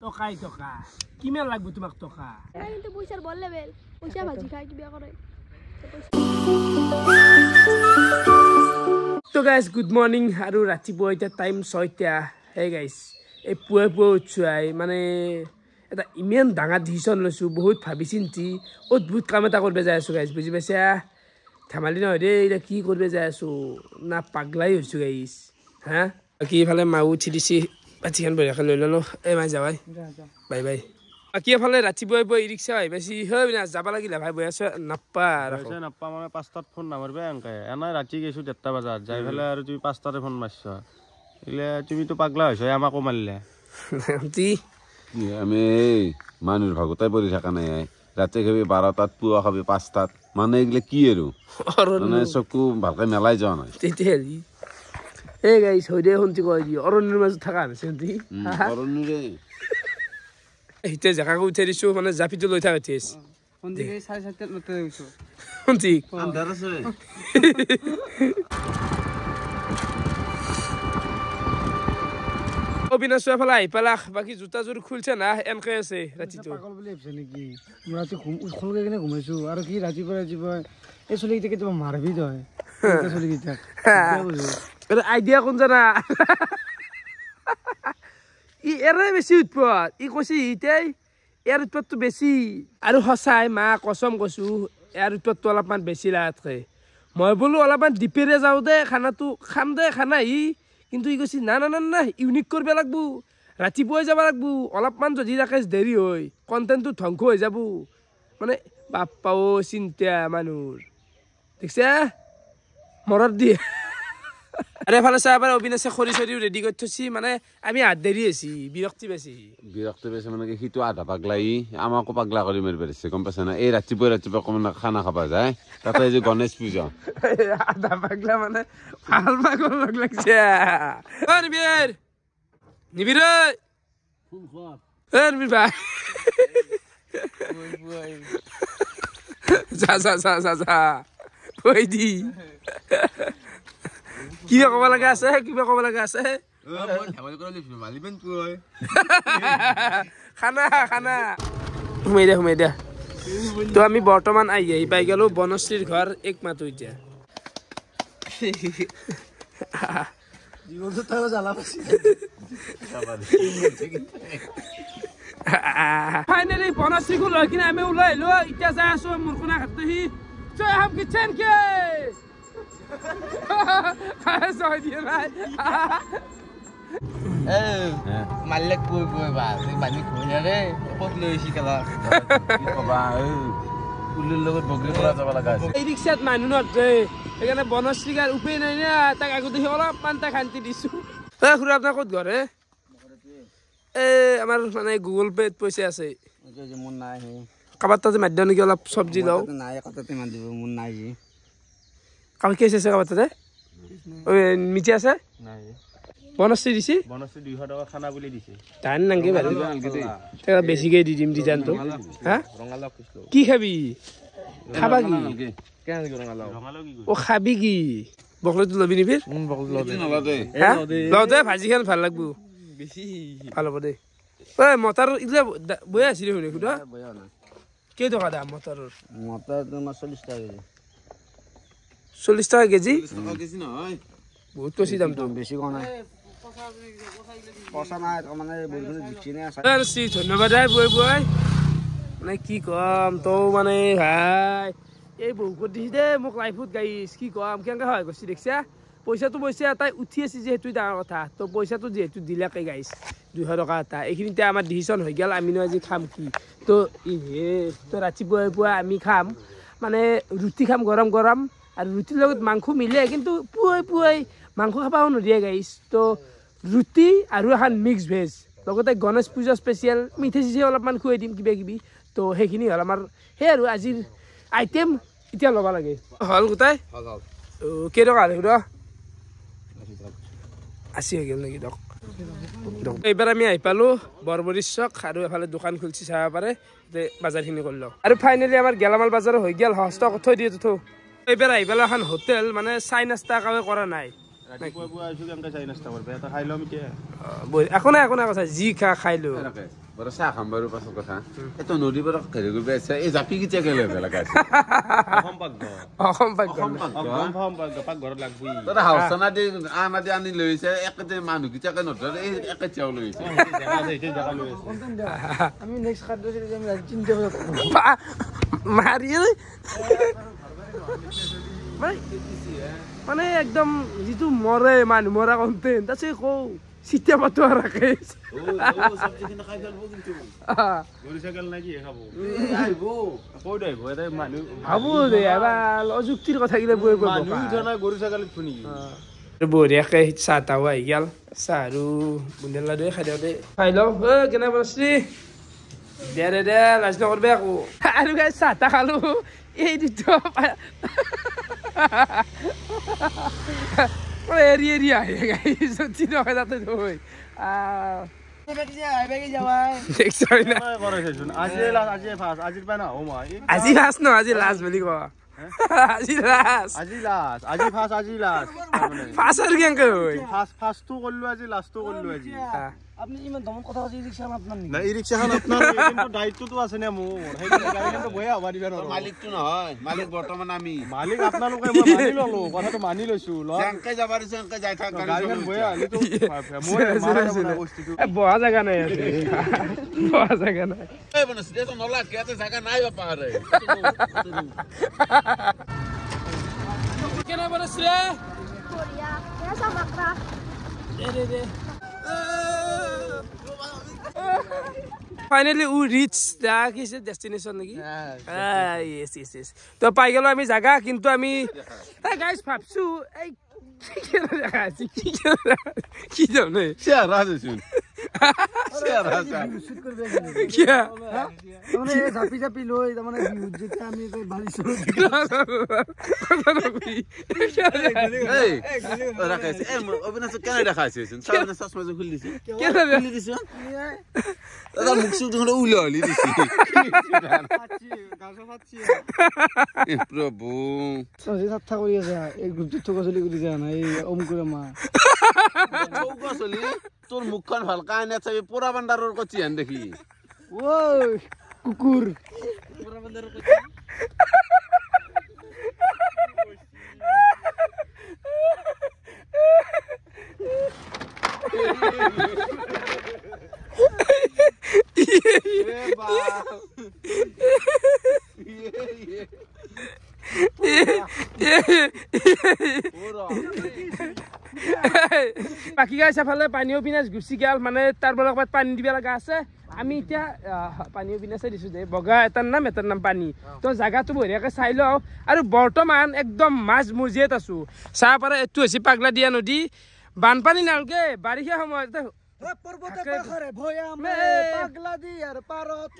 টকাই টকা কিমান লাগব তোমাক টকা কিন্তু পয়সার বল লেভেল পয়সা ভাজি খাই কি বিয়া করে তো গাইস গুড মর্নিং আৰু ৰাতিপুৱা এটা টাইম 6টা হে গাইস এই পুৱা উঠছাই মানে এটা ইমান ডাঙৰ ডিসিশন লৈছো বহুত ভাবি চিন্তি অদ্ভুত কাম এটা কৰিব যাই আছো গাইস বুজি পাইছা ধেমালি নহয় দে এটা কি কৰিব যাই আছো না পাগলাই হৈছো গাইস হা কি ফালে মাউ উঠি দিছি পাচিখান বঢ়িয়াকৈ লৈ ললো এই মাই যাবাই বাই বাই বাকি এফালে ৰাতিপুৱা ই ৰিক্সা আহি পাইছি হয় না যাব লাগিলে ভাই বৈ আছো নাপ্পা মানে 5টাত ফোন নামাৰবে এনকে এনাই ৰাতি গৈছো 1টা বজাত যাই ফেলে আৰু তুমি 5টাতে ফোন মাৰছ ইলে তুমি তো পাগলা হৈছ আমাকো মাৰিলে আমি মানুষ ভাগতাই পৰি থকা নাই ৰাতি খাবি 12টাত পুৱা খাবি 5টাত মানে এগুলো কি আৰু মানে চকু ভালকে মেলাই যোৱা নাই তেতিয়ালি এই গাইস হইদে হন্তি কই দি অৰণ্যৰ মাজত থাকা আছে হন্তি অৰণ্যৰে এইতে জাগাকে উঠাই দিছো মানে জাপিটো লৈ থাকা তেজ হন্তি গাই 7:30 নতে গৈছো হন্তি আন্ধাৰ আছে অবিনাশ এফালে আহি পালাক বাকি জোতাযোৰ খুলছে না এনকে আছে ৰাতিটো পাগল বুলি ভাবছে নেকি মই ৰাতি খলকে কিনে ঘুমাইছো আৰু কি ৰাতিপুৱা এই চলি কিটা কেতিয়াবা মাৰবি তই চলি কিটা আইডিয়া কোন জানা ই এৰে বেছি উৎপাত ই কৈছে ইতেই ইয়াৰ উৎপাতটো বেছি আৰু সঁচাই মা কসম কৈছো ইয়াৰ উৎপাতটো অলপমান বেছি লাগাতকে মই বোলো অলপমান ডিপেৰে যাওঁ দে খানাটো খাম দে খানা ই কিন্তু ই কৈছে না না না না ইউনিক কৰিব লাগিব ৰাতিপুৱাই যাব লাগিব অলপমান যদি ৰাকেশ দেৰি হয় কণ্টেণ্টটো ধ্বংস হৈ যাব মানে বাপ্পাও চিন্তা মানুহৰ দেখছা মৰত দিয়ে আৰে এফালে চাই আবাৰ অবিনাশে খৰি চৰিও ৰেডি কৰি থৈছি মানে আমি হাত দেৰি আছি বিৰক্তি বেছি মানে কি সিটো আধা পাগলাই আমাকো পাগলা কৰি মাৰিব দিছে গম পাইছা না এই ৰাতিপুৱা অকমান খানা খাবা যায় তাতে যে গণেশ পূজা আধা পাগলা মানে ভাল পাগল লগ লাগছে নিবিৰ নিবিৰ ভাই যা যা যা যা যা কৈ দি কিবা ক'ব লগা আছে খানা খানা সোমাই দিয়া তো আমি বৰ্তমান আহি পাই গলো বনশ্ৰীৰ ঘৰ একমাত্ৰ এতিয়া ফাইনেলি বনশ্ৰীকো লৈ কিনে আমি ওলাই আহিলো এতিয়া যাই আছো মোৰ কোনা ঘাটহি জয় হাম কিচেন কে মালিক কৈ বানি খোৱাৰে ক'ত লৈ আহিছি কেলা কবা উলিৰ লগত বগৰী কৰা যাব লগা আছে এই ৰিক্সাত মানুহ নধৰে সেইকাৰণে বনশ্ৰীকাৰ উপায় নাই না তাক আগত দেখি অলপমান তাক শান্তি দিছো খুৰা আপোনাৰ ক'ত ঘৰ হে আমাৰ মানে গুগল পে'ত পইচা আছে মোৰ নাই কাৰোবাৰ তাতে মাধ্যম নেকি অলপ চব্জি লওঁ নাই কাটাতে মান দিব মোৰ নাই কাম কি আছে কাৰোবাৰ তাতে মিঠি আছে বনশ্ৰী দিছি 200 টকা খানা বুলি দিছে টাইম নাংগে বাৰু বেছিকৈ দি দিম ডিজাইনটো হা কি খাবি খাবা কি অ খাবি কি বকলেটো ল'বি নিবি লওঁতে ভাজিখন ভাল লাগব বেছি ভাল হ'ব দে ঐ মটাৰ এইগিলা বৈ আছিলি শুনি সুধা কেই টকা দাম মটাৰৰ তোমাৰ 40 টকা 40 টকা কেজি নহয় বহুত বেছি দামটো বেছি কোৱা নাই পইচা নাই মানে বলগুলো দিছি না আছে ধন্যবাদ বৈ মানে কি কম তো মানে ভাই এই বহুত দিছি দে মোক লাইফত গাইছ কি কম কেনেকৈ হয় গৈছি দেখছা পইচাটো তাই উঠি আছে যে সেইটোৱে ডাঙৰ কথা তো পইচাটো যিহেতু দিলাকে গাইছ 200 টকা এটা এইখিনিতে আমাৰ ডিচিশ্যন হৈ গ'ল আমিনো আজি খাম কি তো তো ৰাতিপুৱা আমি খাম মানে ৰুটি খাম গৰম গৰম আৰু ৰুটিৰ লগত মাংস মিলে কিন্তু পুৱাই মাংস খাবও নদিয়ে গাইছ তো ৰুটি আৰু এখন মিক্স ভেজ লগতে গণেশ পূজা স্পেচিয়েল মিঠাই চিঠাই অলপমান খুৱাই দিম কিবা কিবি তো সেইখিনি হ'ল আমাৰ সেই আৰু আজিৰ আইটেম এতিয়া ল'ব লাগে হ'ল গোটাই কেইটকা সুধ 80 হৈ গ'ল নেকি এইবাৰ আমি আহি পালোঁ বৰবৰী চক আৰু এফালে দোকান খুলিছে চাব পাৰে বাজাৰখিনি কৰি লওঁ আৰু ফাইনেলি আমাৰ গেলামাল বাজাৰ হৈ গ'ল হস্ত থৈ দিয়ে তো এইবাৰ আহি পেলাই এখন হোটেল মানে চাই নাস্তা কাৱে কৰা নাই ৰাতিপুৱা আইছো কেনেকৈ চাই নাস্তা কৰিব এটা খাই ল'ম এতিয়া একো নাই কথা যি খাই লো বাৰু চাহ খাম বাৰু পাছত কথা এইটো নদীৰ পৰা হেৰি কৰিব আছে এই জাপি কিটা কেলে লগাইছে অসম পাকঘৰ পাকঘৰত লাগবই তই হাউচানা দি আনি লৈছে একেতে মানুহকেইটাকে নধৰে এই একেতিয়াও লৈছে আমি নেক্সট খাদ্য আমি চিন্তা মাৰি মানে একদম যিটো মৰে মানুহ মৰা কণ্টেণ্ট তাৰপিছত কওঁ চিতিয়া পাতো ৰাখে ভাবো দে এবাৰ অযুক্তিৰ কথাগিলা গৰু ছাগলী শুনি বঢ়িয়াকে চাহ তাহো আহি গেল চাহ আৰু বুন্দিয়া লাডুৱে খাই দিওঁ দে খাই লওঁ কেনে বনাইছি দে দে দে লাজ নকৰবি আকৌ আৰু গাই চাহ তাহ খালো এই দুটা এৰি এৰি আহে গাই যদি নকয় তাতে থৈ আজি লাষ্ট ন আজি লাষ্ট বুলি ক আজি ফাৰ্ষ্ট আৰু কেনেকে হয় ফাৰ্ষ্টটো কৰিলো আজি লাষ্টটো কৰিলো আজি আপনি ইমান দমন কথা কৈছে ৰিক্সাখন আপনাৰ নেকি না ই ৰিক্সাখন আপোনাৰ কিন্তু দায়িত্বটো আছে নে মোৰ সেই গাড়ীখনটো বহে হবা দিবা নোৱাৰো মালিকটো নহয় মালিক বৰ্তমান আমি মালিক আপোনালোকে মই মানি ললো কথাটো মানি লৈছো জেংকে যাব দিছে জেংকে যাই থাক গাড়ীখন বহে আলিতো মই মাৰা আপোনাৰ বস্তুটো বহা জাগা নাই বহা জাগা নাই এই বনছ দেটো নলা কেতে জাগা নাই বাপারে কেনে বনছ রে Korea. Kaya sa makra. দে দে ফাইনালি উ রিচ দা কিছে ডেস্টিনেশন নাকি ইয়েস ইয়েস ইয়েস তো পাই গেল আমি জায়গা কিন্তু আমি গাইস ভাবছো এই কি জানে চেহারা শুন চেহারা কিয়া মানে জাপি জাপি লৈ মানে বিহুত যেতিয়া আমি বালি চলো এই রাখাইছে এই অবিনাশ কেন দেখাইছে সামনে চশমা যে খুলি দিছে খুলি দিছে দাদা মুখ সুখ ধরে উলালি দিছে প্রভু সজি সাথা কৰি আছে এই গ্ৰুপটো থকা চলি কৰি যায় না এই অমকুৰে মা চৌকা চলি তোর মুখখন ভালকা আনে চাবি পুরা বান্দারর কচি আন দেখি ওই কুকুর পুরা বান্দারর কচি বাকি গাইছ এফালে পানীও পিনাজ গুচি গেল মানে তাৰ বলকত পানী দিব লগা আছে আমি এতিয়া পানীও পিনাছে দিছো দে বগা এটাৰ নাম পানী তো জায়গাটো বঢ়িয়াকে চাই লওঁ আৰু বৰ্তমান একদম মাছ মজিয়াত আছো চাহ পাৰা এইটো হৈছে পাগলা দিয়া নদী বানপানী নালগে বাৰিষা সময়ত পৰ্বতে পাখৰে ভয়ামে পাগলা দিয়াৰ পাৰত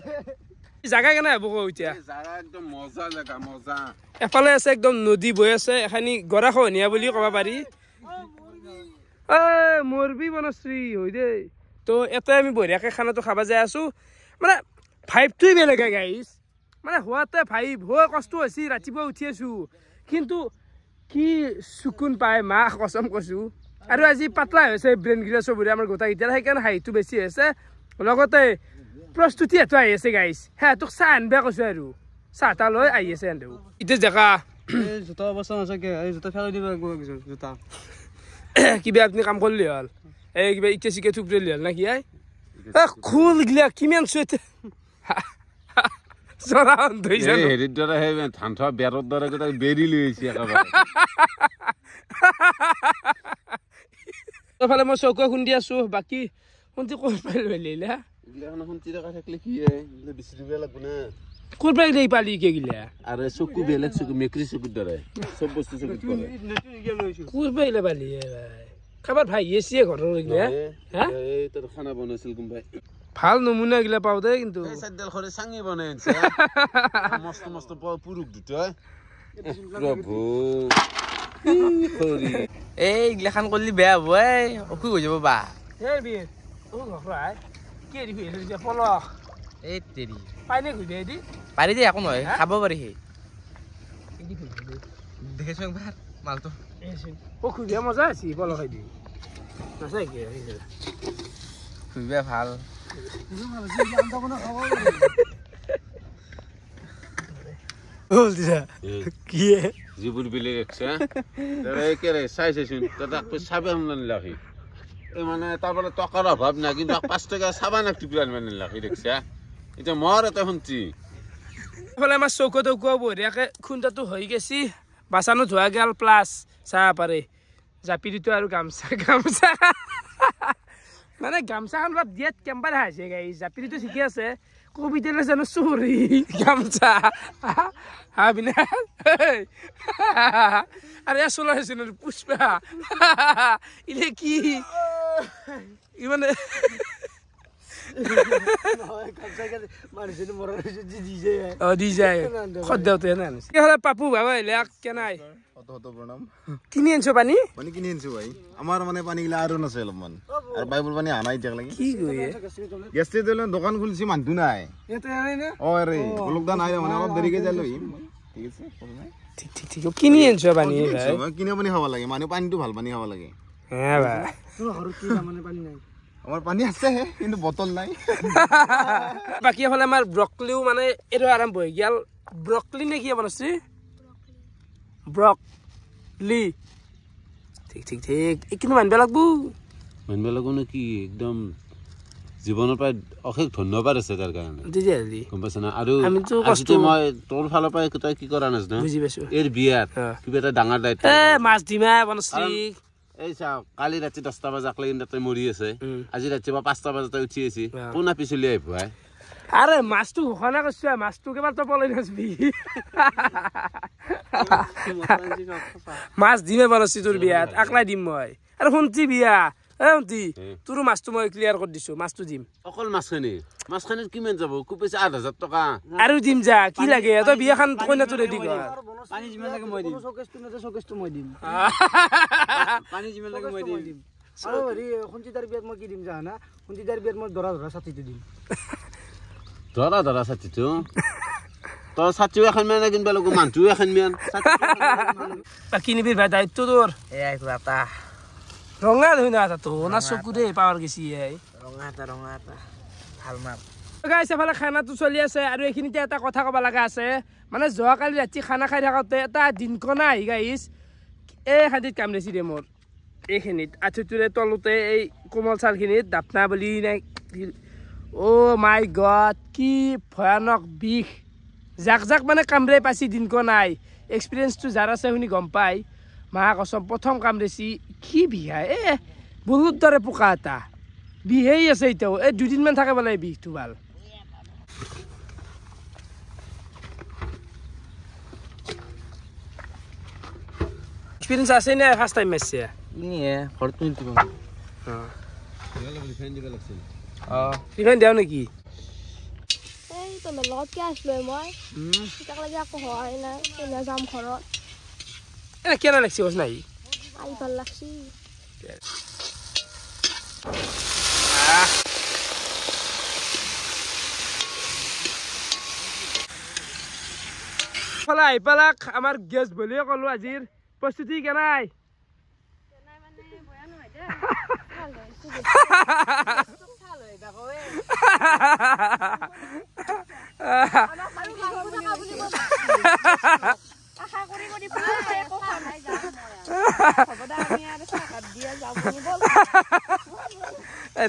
জাগা কেনে হ'ব কওঁ এতিয়া জাগা একদম মজা জাগা মজা এফালে আছে একদম নদী বৈ আছে এখানি গৰাখহনীয়া বুলি ক'ব পাৰি মৰবি বনশ্ৰী হৈ দে তো এটাই আমি বঢ়িয়াকে খানাটো খাব যাই আছো মানে ভাইবটোৱে বেলেগ গাইছ মানে হোৱাতে ভাইব হোৱা কষ্ট হৈছে ৰাতিপুৱা উঠি আছো কিন্তু কি চকুন পায় মাহ কচম কৈছো আৰু আজি পাতলা হৈছে ব্ৰেইনকেইটা চবৰে আমাৰ গোটাকেইটা সেইকাৰণে হাঁহিটো বেছি হৈছে লগতে প্ৰস্তুতি এটা আহি আছে গাইছ হা তোক চাহ আনবা কৈছো আৰু চাহ তাহ লৈ আহি আছে আনদেও এতিয়া জেগা জোতা অৱস্থা নাচাকে এই জোতা ফেলাই দিব জোতা কিবা আপুনি কাম কৰিলে হ'ল এই কিবা ইটা চিকে থুপৰিলে হ'ল না কি খোল গিলা কিমান চুৱেতে জৰা ধৰিছে হেৰিৰ দৰে সেই ধান থোৱা বেৰৰ দৰে গোটেই বেৰি লৈ আহিছে একেবাৰে ফালে মই চৌকা খুন্দি আছো বাকী শুনতি ক'ত পাই লৈলা এইগিলাখন শুনতি থকা থাকিলে কি বেছি দিব লাগিব না ক'ত পাই লৈ পালি কি গিলা আৰু চকু বেলেগ চকু মেকুৰী চকুৰ দৰে চব বস্তু চকুত পৰে ক'ত পাই লৈ পালি কাৰোবাৰ ভাই এচিয়ে ঘৰৰ গিলা এই তোৰ খানা বনাইছিল কোনোবাই ভাল নমুনা গিলা পাওঁ দে কিন্তু এই চাইডাল খৰে চাঙি বনাই আনছে মস্ত মস্ত পুৰুষ দুটা প্ৰভু এই গিলাখান কৰলি বেয়া হব অসুখ হৈ যাব বা এই বীৰ ও ঘৰাই কি দি হৈ আছে পলখ এই তেৰি পাইনে ঘুই দে দি পাৰি দে একো নহয় খাব পাৰি সেই দেখিছো একবাৰ মালটো ও খুব মজা আছে পলখ দি নাচাই কি খুবই ভাল কি যিবোৰ বিলি ৰাখছে একেৰে চাইছোন তাক চাবে সন্ধান লাখি এই মানে তাৰপৰা টকাৰ অভাৱ নাই কিন্তু 5 টকা চাবা না টুকুৰা মানে লাখি দেখছা এতিয়া মোৰ এটা শুনছি ফলে আমাৰ চৌকত বঢ়িয়াকে খুন্দাটো হৈ গেছি বাচানো ধোৱা গেল প্লাছ চাহ পাৰে জাপিৰিটো আৰু গামচা মানে গামচাখন অলপ দিয়াত কেম্বাৰ হাইছে গাইছ জাপিৰিটো ঠিকে আছে কবিতালৈ জানো চুৰি গামচা হা বিনা আরে আসলে হয়েছিল পুষ্পা ইলে কি মানে পাপু বাবা কেনাই কিনি আনছো পানী পানী কিনি আনছো ভাই আমাৰ মানে পানী গিলা আৰু নাছে অলপমান আৰু বাইবুল পানী আনাই এতিয়া লাগে কি কয় গেছতে দিলে দোকান খুলিছি মানুহ নাই অ ৰে লোকদা নাই মানে অলপ দেৰিকে যাই লৈ ঠিক আছে ঠিক কিনি আনছো পানী ভাই কিনি পানী খাব লাগে মানে পানীটো ভাল পানী খাব লাগে হ্যাঁ ভাই আমার পানী আছে কিন্তু বটল নাই বাকি হলে আমার ব্রকলিও মানে এর আরম্ভ হয়ে গেল ব্রকলি নে কি বলছি ব্রকলি ঠিক ঠিক ঠিক কিন্তু মানবে লাগবো নে কি একদম জীৱনৰ পৰা অশেষ ধন্যবাদ আছে তাৰ কাৰণে দিদি গম পাইছ না আৰু আমিতো কষ্ট মই তোৰ ফালৰ পৰা তই কি কৰা নাছ না বুজি পাইছো এৰ বিয়াত কিবা এটা ডাঙৰ দায়িত্ব মাছ ডিমা বনছি এই চা কালি ৰাতি 10টা বজাক লাগি তাতে মৰি আছে আজি ৰাতি 5টা বজাতে উঠি আছে পুনা পিছলি আই ভাই আৰে মাছটো ঘনা কইছ মাছটো কেবাৰ তো পলাই নাছবি মাছ ডিমে বনছি তোৰ বিয়াত আকলাই দিম মই আৰু শুনছি বিয়া এন্তি তোৰ মাছটো মই ক্লিয়াৰ কৰি দিছো মাছটো দিম অকল মাছখানি কিমান যাব খুব বেছি 8000 টকা আৰু দিম যা কি লাগে তই বিয়াখান কইনাটো ৰেডি কৰ পানী যিমান লাগে মই দিম শোকেছটো মই দিম পানী যিমান লাগে মই দিম আৰু হেৰি সঞ্চিতাৰ বিয়াত মই কি দিম জানা সঞ্চিতাৰ বিয়াত মই দৰা ছাতিটো দিম দৰা ছাতিটো তই ছাতিও এখন মানে কিনবা লাগব মানটো এখন মান বাকি নিবি ভাই দায়িত্ব তোৰ এই বাপা ৰঙা ধুই না তো না চকুৰে পাৱাৰ গেছি এই ৰঙা এটা ভাল মাপ গাইছ এফালে খানাটো চলি আছে আৰু এইখিনিতে এটা কথা ক'ব লগা আছে মানে যোৱাকালি ৰাতি খানা খাই থাকোঁতে এটা দিনকণা আহি গাইছ এই খান্দিত কামৰেছি দে মোৰ এইখিনিত আঁঠুটোৰে তলতে এই কোমল চালখিনিত দাপনা বুলি নাই অ' মাই গড কি ভয়ানক বিষ যাক মানে কামৰে পাইছি দিনকণাই এক্সপিৰিয়েঞ্চটো যাৰ আছে শুনি গম পাই মা কচম প্ৰথম কামৰেছি কি বিহাই বহুত দৰে পোকা এটা বিহেই আছে এতিয়াও এই দুদিনমান থাকে বোলে বিষটো ভাল এক্সপিৰিয়েঞ্চ আছে নে ফাৰ্ষ্ট টাইম মাৰিছে ৰিফাইন দিওঁ নেকি এই তোমাৰ লগত কি আছিলো মই তাক লাগি আকৌ হয় নাই এনে যাম ঘৰত এনে কেনে লাগছে বস নাই আই ভাল লাগছি ফলাই পালাক আমাৰ গেছ বুলিয়ে ক'লো আজিৰ প্ৰস্তুতি কেনাই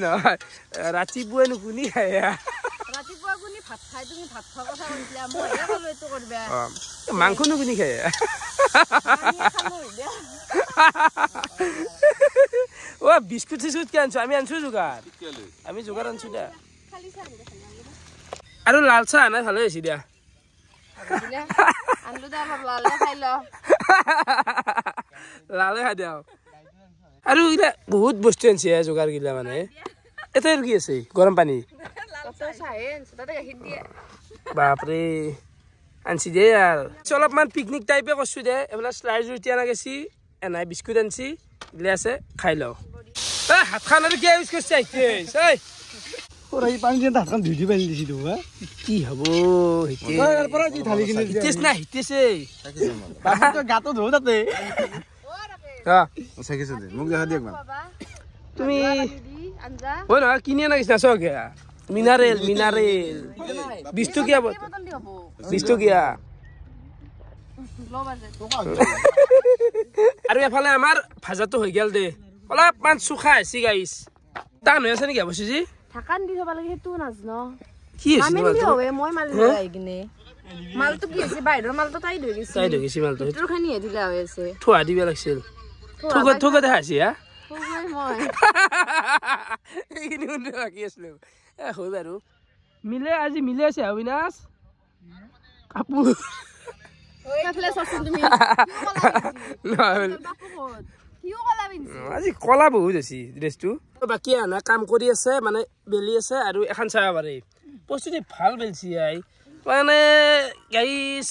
নহয় ৰাতিপুৱাই নুকুনি খাই মাংস নুকুনি খাই অ বিস্কুট চিস্কুট কি আনছো আমি আনছো যোগাৰ আমি যোগাৰ আনছো দিয়া আৰু লাল চাহ নাই ভালে হৈছে দিয়া লালে খাই দিয়া আৰু এইগিলা বহুত বস্তু আনছে যোগাৰ গিলা মানে এটা কি আছে গৰম পানী বাপৰে আনছি দে আৰু অলপমান পিকনিক টাইপে কৰিছো দে এইফালে শ্লাইড ৰুটি আনা গেছি এনাই বিস্কুট আনছি এইগিলা আছে খাই লওঁ হাত খান আৰু কিয় ইউজ কৰিছে পানী দিয়ে হাতখন ধুই পানী দিছিলো কি হব হিতেশ না হিতেছে গাটো ধো তাতে মোক দেখা দিয়ক তুমি হয় নহয় কিনি আনা গেছি নাচ মিনারেল 20 টকীয়া 20 টকীয়া আৰু এফালে আমাৰ ভাজাটো হৈ গেল দে অলপমান চুখা আছে গাইছ টান হৈ আছে নেকি বস্তুজি ঢাকান দি থব লাগে সেইটো নাজনো কি হৈছে মালি হবে মই মালি যাই কিনে মালটো কি হৈছে বাহিৰৰ মালটো তাই ধৰি গৈছে মালটো তোৰ খানি হেদিলা হৈ আছে থোৱা দিব লাগিছিল থুক দেখাইছি হা মই এইখিনি শুনি বাকী আছিলো হয় বাৰু আজি মিলে আছে অবিনাশ কাপোৰ কাফলে চচোন তুমি আজি কলা বহুত আছে ড্ৰেছটো বাকী আনা কাম কৰি আছে মানে বেলি আছে আৰু এখন চাব পাৰে প্ৰস্তুতি ভাল বেলছি আই মানে গাইছ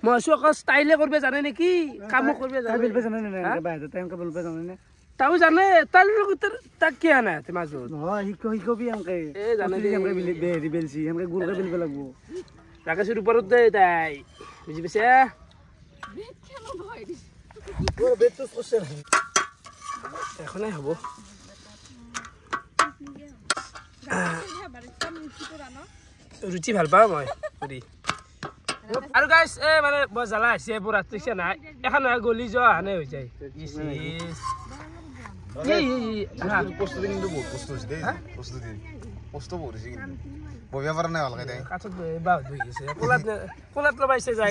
মই অকল ষ্টাইলে কৰিব জানে নেকি কামো কৰিব জানে তাও জানে তাৰ লগত তাক কি আনা মাজত নহয় শিকবি এনকে জানে হেৰি বেলছি এনকে গুৰকে বেলিব লাগব ৰাকেশৰ ওপৰত দে তাই বুজি পাইছে এখনে হ'ব ৰুচি ভাল পাওঁ মই কৰি আৰু গাইছ মানে বৰ জ্বালা হৈছে এইবোৰ ৰাতিছে নাই এখন নহয় গলি যোৱা হানে হৈ যায় প্ৰস্তুতি কিন্তু বহুত কষ্ট হৈছে দেই প্ৰস্তুতি কষ্ট বহুত হৈছে কিন্তু বহিব পৰা নাই ভালকে দেই কাঠত বাহ ধুই গৈছে কোলাত লবাইছে যায়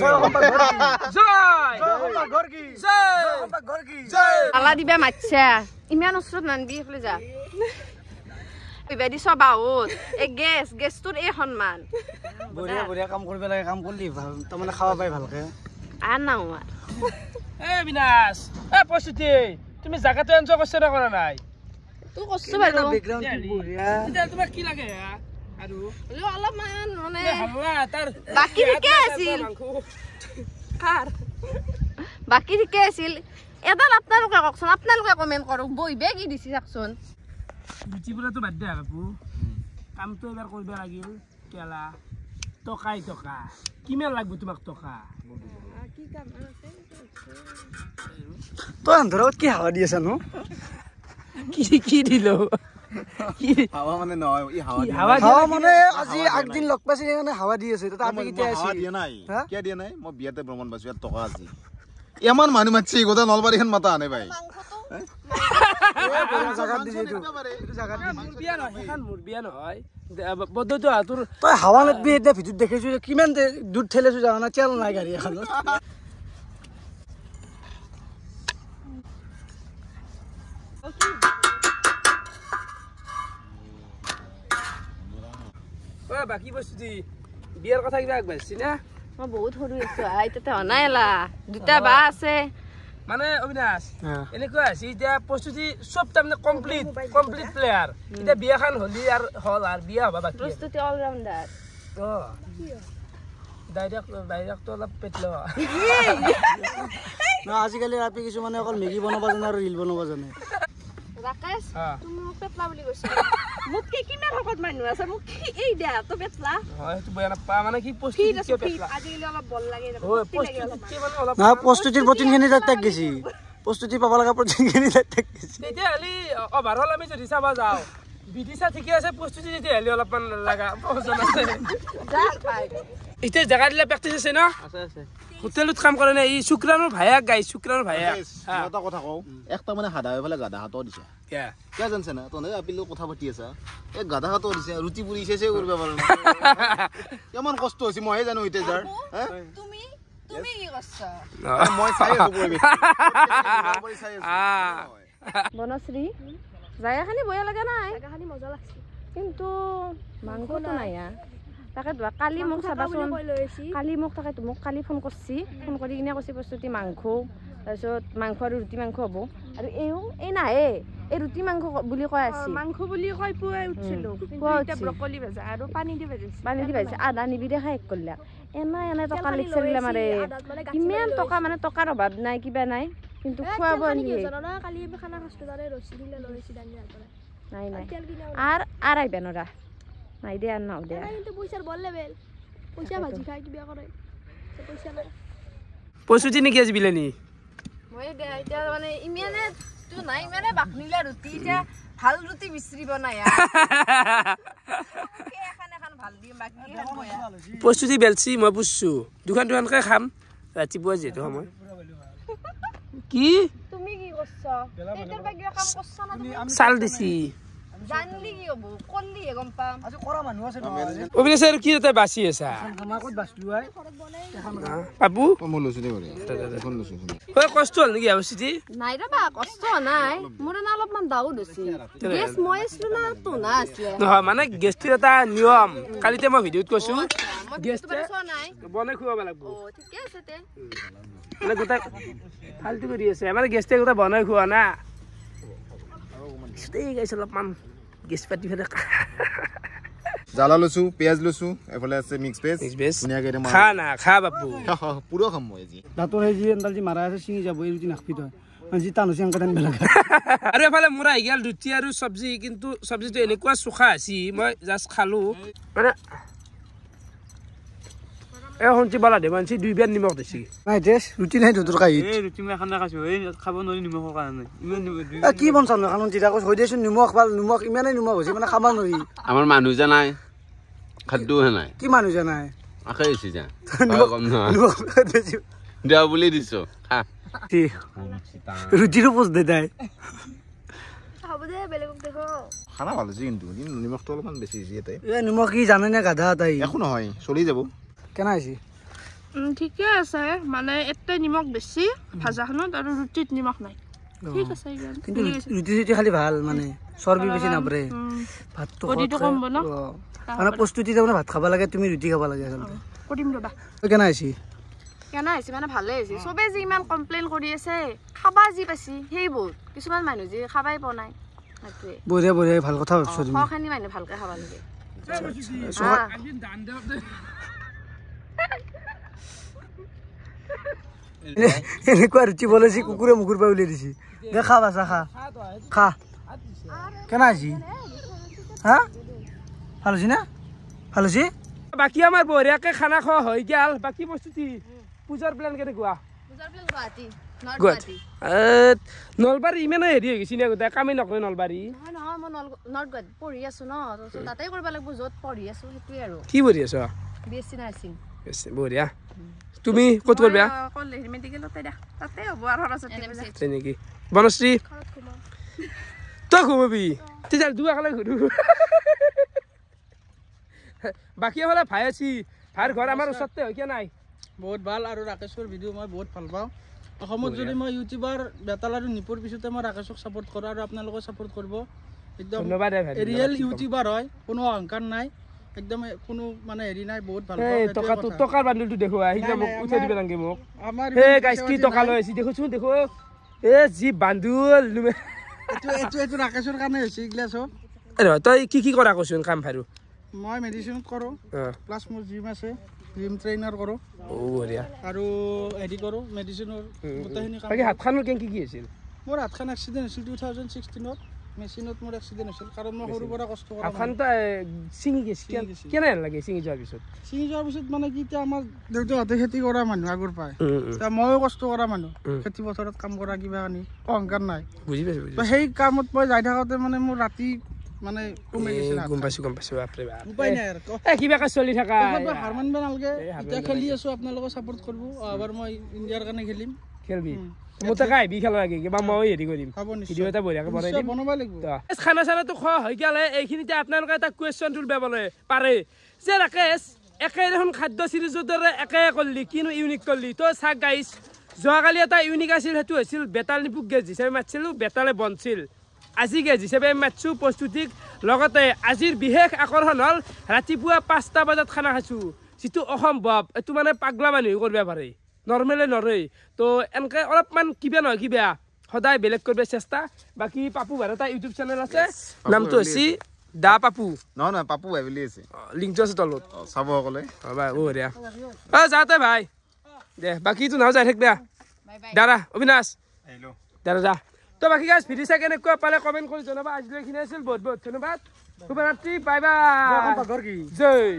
আলা দিবা মাতছা ইমান ওচৰত নানবি এইফালে যা বেদি সবাহত এই গেছটোৰ এই সন্মান বঢ়িয়া কাম কৰিব লাগে কাম কৰিলি ভাল তাৰমানে খাব পাই ভালকে নাও বিনাশ প্ৰস্তুতি তুমি জাগাটো এনজয় কৰিছা না কৰা নাই তোৰ কষ্ট বাৰু তোমাক কি লাগে আৰু অলপমান মানে তাৰ বাকী ঠিকে আছিল বাকী ঠিকে আছিল এডাল আপোনালোকে কওকচোন আপোনালোকে কমেণ্ট কৰক বহিবে কি দিছি চাকচোন ৰুচিবোৰতো বাদ দিয়া বাপু কামটো এবাৰ কৰিব লাগিল কেলা টকা কিমান লাগব তোমাক টকা তই আন্ধৰত কি হাৱা দি আছা নো কি দিলো হাৱা মানে নহয় ই হাৱা মানে আজি আগদিন লগ পাইছে সেইকাৰণে হাৱা দি আছে তাতে আমি কেতিয়া হাৱা আছি দিয়া নাই কিয় দিয়া নাই মই বিয়াতে ভ্ৰমণ পাইছো ইয়াত টকা আছে ইমান মানুহ মাতছি গোটা নলবাৰীখন মাতা আনে ভাই তই হাৱা নাদবি এতিয়া ভিডিঅ'ত দেখিছো কিমান দূৰ ঠেলিছো জানা না তেল নাই গাড়ী এখনত বাকী বস্তু বিয়াৰ কথা কিবা আগবাঢ়িছি না মই বহুত সৰু আছো আইতাতে হনাই এলা দুটা বা আছে মানে অবিনাশ এনেকুৱা আছে এতিয়া প্ৰস্তুতি চব তাৰমানে কমপ্লিট প্লেয়াৰ এতিয়া বিয়াখন হলি আৰু হল আৰু বিয়া হবা বাকী প্ৰস্তুতি অলৰাউণ্ডাৰ ডাইৰেক্ট অলপ পেটলো আজিকালি ৰাতি কিছুমানে অকল মেগী বনাব জানে আৰু ৰিল বনাব জানে ৰাকেশ তুমি মোক পেটলা বুলি কৈছা মোক কি কিমান শকত মানুহ আছে মোক এই দে তো পেটলা হয় সেইটো বয়া নাপা মানে কি প্ৰস্তুতি কি পেটলা আজিকালি অলপ বল লাগে হয় প্ৰস্তুতি মানে অলপ না প্ৰস্তুতিৰ প্ৰটিনখিনি তাক গেছি প্ৰস্তুতি পাব লগা প্ৰটিনখিনি তাক গেছি তেতিয়া হলি অভাৰঅল আমি যদি চাবা যাওঁ বিদিশা ঠিকে আছে প্ৰস্তুতি যেতিয়া হলি অলপমান লাগা প্ৰয়োজন আছে যা পাই এতিয়া জায়গা দিলে প্ৰেক্টিছ আছে না আছে হোটেলত কাম কৰে না এই শুক্ৰাণৰ ভাইয়া গাই শুক্ৰাণৰ ভাইয়া এটা কথা কওঁ একটা মানে সাদা হৈ পেলাই গাধা হাতও দিছে কিয়া কিয় জানছে না তহঁতে আপিলৰ কথা পাতি আছা এই গাধা হাতও দিছে ৰুটি পুৰি চেছে কৰিব পৰা নাই কিমান কষ্ট হৈছে মইহে জানো এতিয়া যাৰ তুমি কি কৰছা মই চাই আছো পৰিৱেশ বনশ্ৰী জায়গাখানি বয়া লাগা নাই জায়গাখানি মজা লাগছে কিন্তু মাংসটো নাই তাকে কালি মোক চাবাচোন কালি মোক তাকে মোক কালি ফোন কৰিছি ফোন কৰি কিনে কৈছে প্ৰস্তুতি মাংস তাৰপিছত মাংস আৰু ৰুটি মাংস হ'ব আৰু এই নাহে এই ৰুটি মাংস বুলি কৈ আছে মাংস বুলি কৈ পুৱাই উঠিছিলোঁ এতিয়া ব্ৰকলি ভাজা আৰু পানী দি ভাজিছে আধা নিবিদে খাই কৰিলা এনে টকা লিখছিলা মাৰে কিমান টকা মানে টকাৰ অভাৱ নাই কিবা নাই কিন্তু খুৱাব নাই আৰু আহিবা নৰা নাই দে আর নাও দে কিন্তু পয়সার বল লেভেল পয়সা ভাজি খাই কি বিয়া করে পয়সা নাই প্রস্তুতি নেকি আজি বিলেনি মই দে এটা মানে ইমিয়ানে বস্তু নাই মানে বাকনিলা ৰুটি এতিয়া ভাল ৰুটি বিচৰিব নাই এখন ভাল দিম বাকনি প্ৰস্তুতি বেলছি মই বুজছো দুখানকে খাম ৰাতিপুৱা যেটো সময় কি তুমি কি কৰছ এটাৰ বাগিয়া কাম কৰছ না তুমি চাল দিছি জানলি কি হ'ব কল্লি হে গম পাম আজি কৰা মানুহ আছে অবিনাশ আৰু কি তাই বাচি আছা আমাৰ ক'ত বাছলো আই পাপু মই লৈছো দে বঢ়িয়া এখন লৈছো ঐ কষ্ট হ'ল নেকি অৱস্থিতি নাই ৰবা কষ্ট নাই মোৰ না অলপমান দাউদ হৈছে গেছ মই আছিলো না তো না আছিলে নহয় মানে গেছটোৰ এটা নিয়ম কালিতে মই ভিডিঅ'ত কৈছো মই গেছটো নাই বনাই খুৱাব লাগিব ও ঠিকে আছে তে মানে গোটাই ফাল্টু কৰি আছে মানে গেছটো গোটাই বনাই খোৱা না এই গাইছ অলপমান গেছ পাতি ফেলে জ্বালা লৈছো পিয়াজ লৈছো এফালে আছে মিক্স ভেজ ধুনীয়াকে খা না খা বাপু পুৰা খাম মই আজি দাঁতৰ সেই যি এডাল যি মাৰা আছে ছিঙি যাব এই ৰুটি নাখবি তই যি টান হৈছে এনেকৈ টানিব লাগে আৰু এফালে মোৰ আহি গ'ল ৰুটি আৰু চব্জি কিন্তু চব্জিটো এনেকুৱা চোখা আছে মই জাষ্ট খালো মানে এই শুনছি বলা দে মানছি 2 বিয়াৰ নিমখ দিছি নাই দেশ ৰুটি নাই তোৰ কাহিত এই ৰুটি মই এখন খাইছো এই খাব নোৱাৰি নিমখৰ কাৰণে ইমান কি বনচাম ন খান জিৰা কৈছ হৈ দেচোন নিমখ ভাল নিমখ ইমানেই নিমখ হৈছে মানে খাব নোৱাৰি আমাৰ মানুহ যে নাই খাদ্যহে নাই কি মানুহ জানাই আখে আহিছে যা কম নহয় দিয়া বুলি দিছো খা ৰুটিৰো পোচ দে তাই হ'ব দে বেলেগক দেখো খানা ভাল হৈছে কিন্তু নিমখটো অলপমান বেছি হৈছে ইয়াতে এই নিমখ কি জানে নে গাধা তাই একো নহয় চলি যাব কেনে হৈছে ঠিকে আছে মানে এতে নিমখ বেছি ভাজাখনত আৰু ৰুটিত নিমখ নাই ঠিক আছে কিন্তু ৰুটি চুটি খালি ভাল মানে চৰ্বি বেছি নাপৰে ভাতটো কম বনা মানে প্ৰস্তুতি তাৰমানে ভাত খাব লাগে তুমি ৰুটি খাব লাগে আচলতে কৰিম ৰবা কেনে হৈছে কেনে হৈছে মানে ভালে হৈছে চবে যি ইমান কমপ্লেইন কৰি আছে খাবা যি পাছি সেইবোৰ কিছুমান মানুহ যি খাবাই পোৱা নাই সেইটোৱে বঢ়িয়া বঢ়িয়া ভাল কথা ভাবিছো তুমি খখিনি মানুহ ভালকে খাবা লাগে এনেকুৱা ৰুটি বনাইছি কুকুৰে মুখৰ পৰা উলিয়াই দিছি দে খা বাচা খা খা কেনে হৈছে হা ভাল হৈছে না ভাল হৈছে বাকী আমাৰ বঢ়িয়াকে খানা খোৱা হৈ গ'ল বাকী প্ৰস্তুতি পূজাৰ প্লেন কেনেকুৱা নলবাৰী ইমানে হেৰি হৈ গৈছে নে গোটেই কামেই নকৰে নলবাৰী নহয় মই নৰ্থ গুৱাহাটীত পঢ়ি আছো ন তাতে কৰিব লাগিব য'ত পঢ়ি আছো সেইটোৱে আৰু কি পঢ়ি আছ বিএছচি নাৰ্ছিং বঢ়িয়া তুমি ক'ত কৰিবা মেডিকেলতে দে তাতে হ'ব আৰু নেকি বনশ্ৰী তই ঘুমাবি তেতিয়া দুৱাকালে ঘূৰো বাকী হ'লে ভাই আছি ভাইৰ ঘৰ আমাৰ ওচৰতে হয় কিয় নাই বহুত ভাল আৰু ৰাকেশৰ ভিডিঅ' মই বহুত ভাল পাওঁ অসমত যদি মই ইউটিউবাৰ বেতাল আৰু নিপুৰ পিছতে মই ৰাকেশক ছাপোৰ্ট কৰোঁ আৰু আপোনালোকে ছাপোৰ্ট কৰিব একদম ৰিয়েল ইউটিউবাৰ হয় কোনো অহংকাৰ নাই একদম কোনো মানে হেৰি নাই বহুত ভাল টকাটো টকাৰ বান্ডলটো দেখো আহিলে মোক উঠাই দিব লাগে মোক আমাৰ হে গাইছ কি টকা লৈ আছি দেখোচোন দেখো এ যি বান্দুল এইটো ৰাকেশৰ কাৰণে হৈছে এইগিলা চব তই কি কৰা কৈছোন কাম ভাৰু মই মেডিচিনত কৰোঁ প্লাছ মোৰ জিম আছে জিম ট্ৰেইনাৰ কৰোঁ বঢ়িয়া আৰু হেৰি কৰোঁ মেডিচিনৰ গোটেইখিনি কাম বাকী হাতখনৰ কি হৈছিল মোৰ হাতখন এক্সিডেণ্ট হৈছিল 2016ত মেচিনত মোৰ এক্সিডেণ্ট হৈছিল কাৰণ মই সৰুৰ পৰা কষ্ট কৰা হাতখনটো ছিঙি গৈছে কেনে লাগে ছিঙি যোৱাৰ পিছত মানে কি এতিয়া আমাৰ দেউতাহঁতে খেতি কৰা মানুহ আগৰ পৰাই এতিয়া ময়ো কষ্ট কৰা মানুহ খেতি পথাৰত কাম কৰা কিবা কানি অহংকাৰ নাই বুজি পাইছো সেই কামত মই যাই থাকোঁতে মানে মোৰ ৰাতি মানে গম পাইছো বাপৰে বাপ উপায় নাই আৰু কিবাকে চলি থাকা হাৰ মানিব নালাগে এতিয়া খেলি আছো আপোনালোকে ছাপোৰ্ট কৰিব এবাৰ মই ইণ্ডিয়াৰ কাৰণে খেলিম খেলবি মোৰ তাকে আহিবি খেলা লাগে কিবা মই হেৰি কৰিম ভিডিঅ' এটা বঢ়িয়াকে বনাই দিম বনাব লাগিব খানা চানাটো খোৱা হৈ গ'লে এইখিনিতে আপোনালোকে এটা কুৱেশ্যন তুলিব পাৰে যে ৰাকেশ একে দেখোন খাদ্য চিৰিজৰ দৰে একে কৰিলি কিনো ইউনিক কৰিলি তই চাক গাইছ যোৱাকালি এটা ইউনিক আছিল সেইটো হৈছিল বেতাল নিপুক গেছ হিচাপে মাতিছিলোঁ বেতালে বনছিল আজি গেছ হিচাপে মাতিছোঁ প্ৰস্তুতিক লগতে আজিৰ বিশেষ আকৰ্ষণ হ'ল ৰাতিপুৱা 5টা বজাত খানা খাইছোঁ যিটো অসম্ভৱ এইটো মানে পাগলা মানুহে কৰিব পাৰে নৰ্মেলে নৰে তো এনেকৈ অলপমান কিবা নহয় কিবা সদায় বেলেগ কৰিব চেষ্টা বাকী পাপু ভাৰ এটা ইউটিউব চেনেল আছে নামটো হৈছে দা পাপু নহয় পাপু ভাই বুলি আছে লিংকটো আছে তলত চাব সকলে ভাই বঢ়িয়া যাওঁতে ভাই দে বাকীটো নাও যাই থাক দাদা অবিনাশ দাদা যা তো বাকী গাইজ ভিডিঅ' চাই কেনেকুৱা পালে কমেণ্ট কৰি জনাবা আজিলৈ এইখিনি আছিল বহুত বহুত ধন্যবাদ শুভৰাত্ৰি বাই বাই জয়